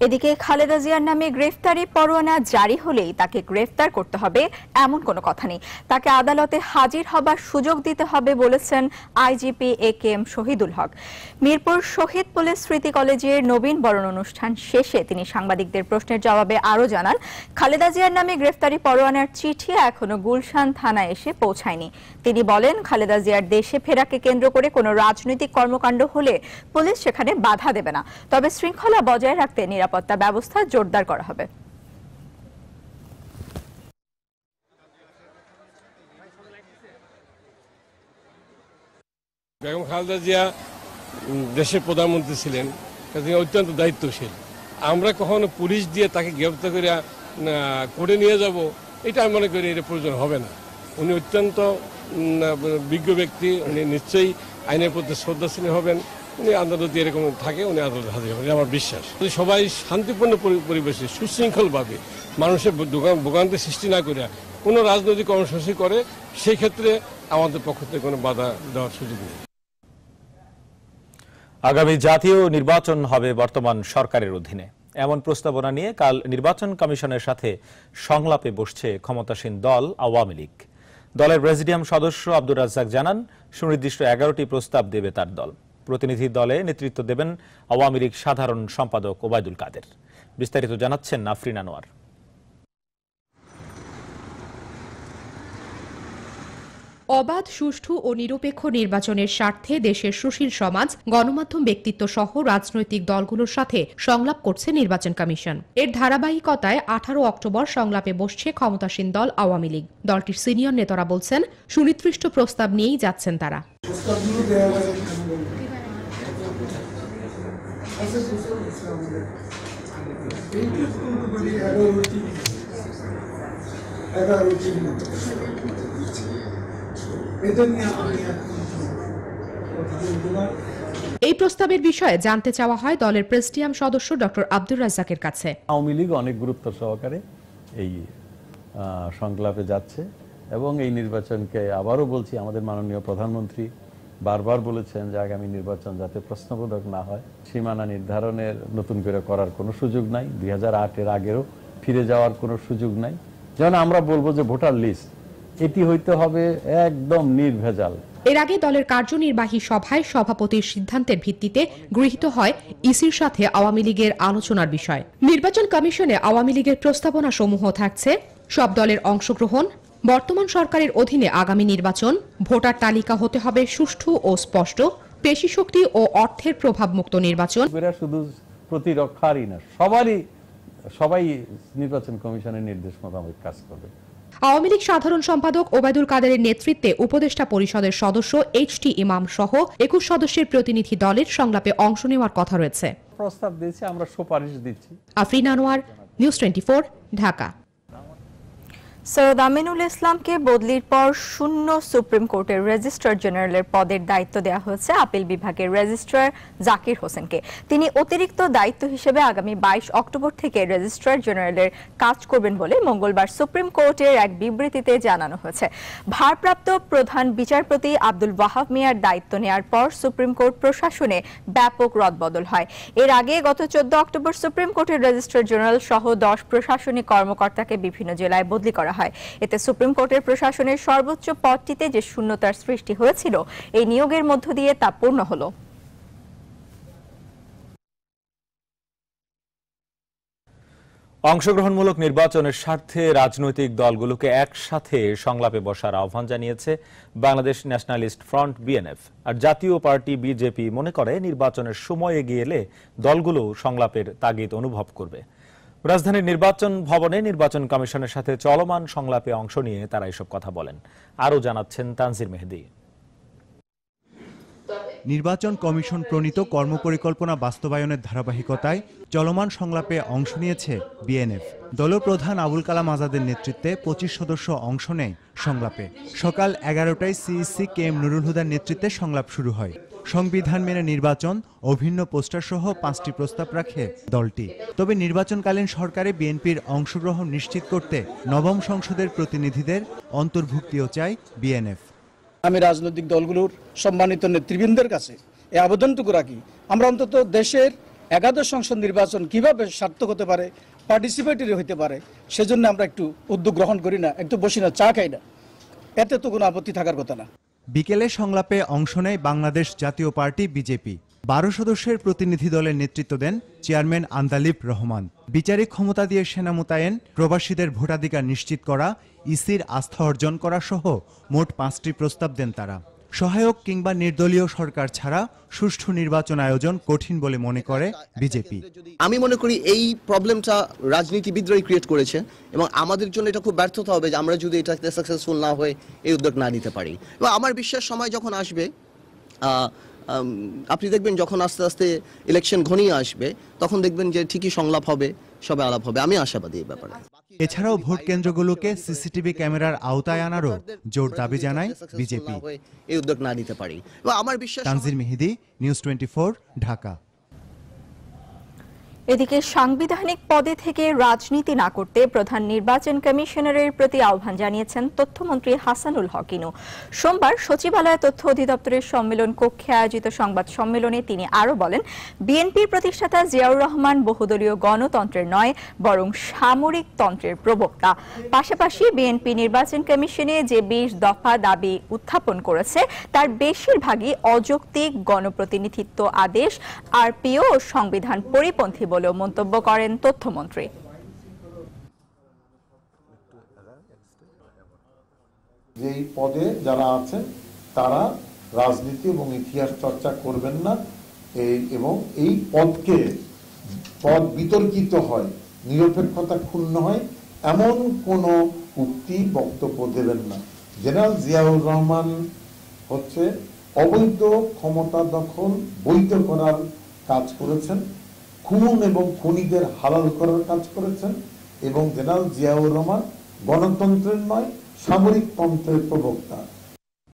এদিকে খালেদা জিয়ার নামে গ্রেফতারি পরোয়ানা জারি হলেই তাকে গ্রেফতার করতে হবে এমন কোনো কথা নেই। তাকে আদালতে হাজির হবার সুযোগ দিতে হবে বলেছেন আইজিপি একেএম শহীদুল হক। মিরপুর শহীদ পুলিশ স্মৃতি কলেজের নবীন বরণ অনুষ্ঠান শেষে তিনি সাংবাদিকদের প্রশ্নের জবাবে আরও জানান, খালেদা জিয়ার নামে গ্রেফতারি পরোয়ানার চিঠি এখনো গুলশান থানায় এসে পৌঁছায়নি। তিনি বলেন, খালেদা জিয়ার দেশে ফেরাকে কেন্দ্র করে কোনো রাজনৈতিক কর্মকাণ্ড হলে পুলিশ সেখানে বাধা দেবে না, তবে শৃঙ্খলা বজায় রাখতে নিরাপত্তা ব্যবস্থা জোরদার করা হবে। বেগম খালেদা জিয়া দেশের প্রধানমন্ত্রী ছিলেন, তিনি অত্যন্ত দায়িত্বশীল। আমরা কখনো পুলিশ দিয়ে তাকে গ্রেফতার করে নিয়ে যাব, এটা আমি মনে করি এটা প্রয়োজন হবে না। উনি অত্যন্ত বিজ্ঞ ব্যক্তি, উনি নিশ্চয়ই আইনের প্রতি শ্রদ্ধাশীল হবেন। উনি আদালতে এরকম থাকে, উনি আদালতে হাজির হবেন, আমার বিশ্বাস। সবাই শান্তিপূর্ণ পরিবেশে সুশৃঙ্খলভাবে মানুষের ভোগান্তি সৃষ্টি না করে কোনো রাজনৈতিক কর্মসূচি করে, সেই ক্ষেত্রে আমাদের পক্ষ থেকে কোনো বাধা দেওয়ার সুযোগ নেই। আগামী জাতীয় নির্বাচন হবে বর্তমান সরকারের অধীনে, এমন প্রস্তাবনা নিয়ে কাল নির্বাচন কমিশনের সাথে সংলাপে বসছে ক্ষমতাসীন দল আওয়ামী লীগ। দলের প্রেসিডিয়াম সদস্য আব্দুর রাজ্জাক জানান, সুনির্দিষ্ট 11টি প্রস্তাব দেবে তার দল। প্রতিনিধি দলে নেতৃত্ব দেবেন আওয়ামী লীগ সাধারণ সম্পাদক ওবায়দুল কাদের। বিস্তারিত জানাচ্ছেন নাফরিন আনোয়ার। অবাধ, সুষ্ঠু ও নিরপেক্ষ নির্বাচনের স্বার্থে দেশের সুশীল সমাজ, গণমাধ্যম ব্যক্তিত্ব সহ রাজনৈতিক দলগুলোর সাথে সংলাপ করছে নির্বাচন কমিশন। এর ধারাবাহিকতায় 18 অক্টোবর সংলাপে বসছে ক্ষমতাসীন দল আওয়ামী লীগ। দলটির সিনিয়র নেতারা বলছেন, সুনির্দিষ্ট প্রস্তাব নিয়েই যাচ্ছেন তারা। এই প্রস্তাবের বিষয়ে জানতে চাওয়া হয় দলের প্রেসিডিয়াম সদস্য ডক্টর আব্দুর রাজ্জাকের কাছে। আওয়ামী লীগ অনেক গুরুত্ব সহকারে এই সংলাপে যাচ্ছে এবং এই নির্বাচনকে আবারও বলছি, আমাদের মাননীয় প্রধানমন্ত্রী বারবার বলেছেন যে আগামী নির্বাচন যাতে প্রশ্নবোধক না হয়, সীমানা নির্ধারণের নতুন করে করার কোনো সুযোগ নাই, 2008-এর আগেও ফিরে যাওয়ার কোনো সুযোগ নাই। যেমন আমরা বলবো যে ভোটার লিস্ট এটি হইতে হবে একদম নির্ভেজাল। এর আগে দলের কার্যনির্বাহী সভায় সভাপতির সিদ্ধান্তের ভিত্তিতে গৃহীত হয় ইসির সাথে আওয়ামী লীগের আলোচনার বিষয়। নির্বাচন কমিশনে আওয়ামী লীগের প্রস্তাবনা সমূহ থাকছে সব দলের অংশগ্রহণ, বর্তমান সরকারের অধীনে আগামী নির্বাচন, ভোটার তালিকা হতে হবে সুষ্ঠু ও স্পষ্ট, পেশি শক্তি ও অর্থের প্রভাবমুক্ত নির্বাচন। শুধু প্রতিরক্ষারই না, সবাই নির্বাচন কমিশনের নির্দেশ মোতাবেক কাজ করবে। আওয়ামী লীগ সাধারণ সম্পাদক ওবায়দুল কাদেরের নেতৃত্বে উপদেষ্টা পরিষদের সদস্য এইচ.টি. ইমাম সহ 21 সদস্যের প্রতিনিধি দলের সংলাপে অংশ নেওয়ার কথা রয়েছে। প্রস্তাব দিয়েছি, আমরা সুপারিশ দিচ্ছি। আফরিন আনোয়ার, নিউজ 24, ঢাকা। সৈয়দ আমিনুল ইসলামকে বদলির পর শূন্য সুপ্রিম কোর্টের রেজিস্ট্রার জেনারেলের পদের দায়িত্ব দেওয়া হয়েছে আপিল বিভাগের রেজিস্ট্রার জাকির হোসেনকে। তিনি অতিরিক্ত দায়িত্ব হিসেবে আগামী 22 অক্টোবর থেকে রেজিস্ট্রার জেনারেলের কাজ করবেন বলে মঙ্গলবার সুপ্রিম কোর্টের এক বিবৃতিতে জানানো হয়েছে। ভারপ্রাপ্ত প্রধান বিচারপতি আব্দুল ওয়াহাব মিয়ার দায়িত্ব নেয়ার পর সুপ্রিম কোর্ট প্রশাসনে ব্যাপক রদবদল হয়। এর আগে গত 14 অক্টোবর সুপ্রিম কোর্টের রেজিস্ট্রার জেনারেল সহ 10 প্রশাসনিক কর্মকর্তাকে বিভিন্ন জেলায় বদলি করা হয়। এতে সুপ্রিম কোর্টের প্রশাসনের সর্বোচ্চ পদটিতে যে শূন্যতার সৃষ্টি হয়েছিল, এই নিয়োগের মধ্য দিয়ে তা পূর্ণ হলো। অংশগ্রহণমূলক নির্বাচনের স্বার্থে রাজনৈতিক দলগুলোকে একসাথে সংলাপে বসার আহ্বান জানিয়েছে বাংলাদেশ ন্যাশনালিস্ট ফ্রন্ট বিএনএফ। আর জাতীয় পার্টি বিজেপি মনে করে নির্বাচনের সময় এগিয়ে এলে দলগুলো সংলাপের তাগিদ অনুভব করবে। রাজধানীর নির্বাচন ভবনে নির্বাচন কমিশনের সাথে চলমান সংলাপে অংশ নিয়ে তারা এসব কথা বলেন। আরও জানাচ্ছেন তানজির মেহেদি। নির্বাচন কমিশন প্রণীত কর্মপরিকল্পনা বাস্তবায়নের ধারাবাহিকতায় চলমান সংলাপে অংশ নিয়েছে বিএনএফ। দলপ্রধান আবুল কালাম আজাদের নেতৃত্বে 25 সদস্য অংশ নেয় সংলাপে। সকাল 11টায় সিইসি কে এম নুরুল হুদার নেতৃত্বে সংলাপ শুরু হয়। সংবিধান মেনে নির্বাচন, অভিন্ন পোস্টার সহ 5টি প্রস্তাব রাখে দলটি। তবে নির্বাচনকালীন সরকারে বিএনপির অংশগ্রহণ নিশ্চিত করতে নবম সংসদের প্রতিনিধিদের অন্তর্ভুক্তিও চায় বিএনএফ। আমি রাজনৈতিক দলগুলোর সম্মানিত নেতৃবৃন্দের কাছে এই আবেদনটুকু রাখি, আমরা অন্তত দেশের একাদশ সংসদ নির্বাচন কিভাবে সার্থক হতে পারে, পার্টিসিপেটরি হতে পারে, সেজন্য আমরা একটু উদ্যোগ গ্রহণ করি না, একটু বসি না, চা খাই না, এতে তো কোনো আপত্তি থাকার কথা না। বিকেলে সংলাপে অংশ নেয় বাংলাদেশ জাতীয় পার্টি বিজেপি। 12 সদস্যের প্রতিনিধি দলের নেতৃত্ব দেন চেয়ারম্যান আন্দালিব রহমান। বিচারিক ক্ষমতা দিয়ে সেনা মোতায়েন, প্রবাসীদের ভোটাধিকার নিশ্চিত করা, ইসির আস্থা অর্জন করা সহ মোট 5টি প্রস্তাব দেন তারা। সহায়ক কিংবা নির্দলীয় সরকার ছাড়া সুষ্ঠু নির্বাচন আয়োজন কঠিন বলে মনে করে বিজেপি। আমি মনে করি এই প্রবলেমটা রাজনীতিবিদরাই ক্রিয়েট করেছে এবং আমাদের জন্য এটা খুব ব্যর্থতা হবে যে আমরা যদি এটাতে সাকসেসফুল না হয়ে এই উদ্যোগ না নিতে পারি। এবং আমার বিশ্বাস সময় যখন আসবে, আপনি দেখবেন যখন আস্তে আস্তে ইলেকশন ঘনিয়ে আসবে, তখন দেখবেন যে ঠিকই সংলাপ হবে, সবে আলাপ হবে। আমি আশাবাদী এই ব্যাপারে। এছাড়াও ভোট কেন্দ্রগুলোকে সিসিটিভি ক্যামেরার আওতায় আনারও জোর দাবি জানায় বিজেপি। এই উদ্যোগ না নিতে পারি এবং আমার বিশ্বাস। তানজির মেহেদি, নিউজ 24, ঢাকা। এদিকে সাংবিধানিক পদে থেকে রাজনীতি না করতে প্রধান নির্বাচন কমিশনারের প্রতি আহ্বান জানিয়েছেন তথ্যমন্ত্রী হাসানুল হক ইনু। সোমবার সচিবালয় তথ্য অধিদপ্তরের সম্মেলন কক্ষে আয়োজিত সংবাদ সম্মেলনে তিনি আরও বলেন, বিএনপির প্রতিষ্ঠাতা জিয়াউর রহমান বহুদলীয় গণতন্ত্রের নয় বরং সামরিক তন্ত্রের প্রবক্তা। পাশাপাশি বিএনপি নির্বাচন কমিশনে যে 20 দফা দাবি উত্থাপন করেছে তার বেশিরভাগই অযৌক্তিক, গণপ্রতিনিধিত্ব আদেশ, আরপিও ও সংবিধান পরিপন্থী বলেও মন্তব্য করেন তথ্যমন্ত্রী। যেই পদে যারা আছেন তারা রাজনীতি এবং ইতিহাস চর্চা করবেন না, এবং এই পদ বিতর্কিত হয়, নিরপেক্ষতা ক্ষুণ্ণ হয় এমন কোনো উক্তি বক্তব্য দেবেন না। জেনারেল জিয়াউর রহমান হচ্ছে অবৈধ ক্ষমতা দখল বৈধ করার কাজ করেছেন, খুন এবং খুনিদের হালাল করার কাজ করেছেন, এবং জেনারেল জিয়াউর রহমান গণতন্ত্রের নয় সামরিক তন্ত্রের প্রবক্তা।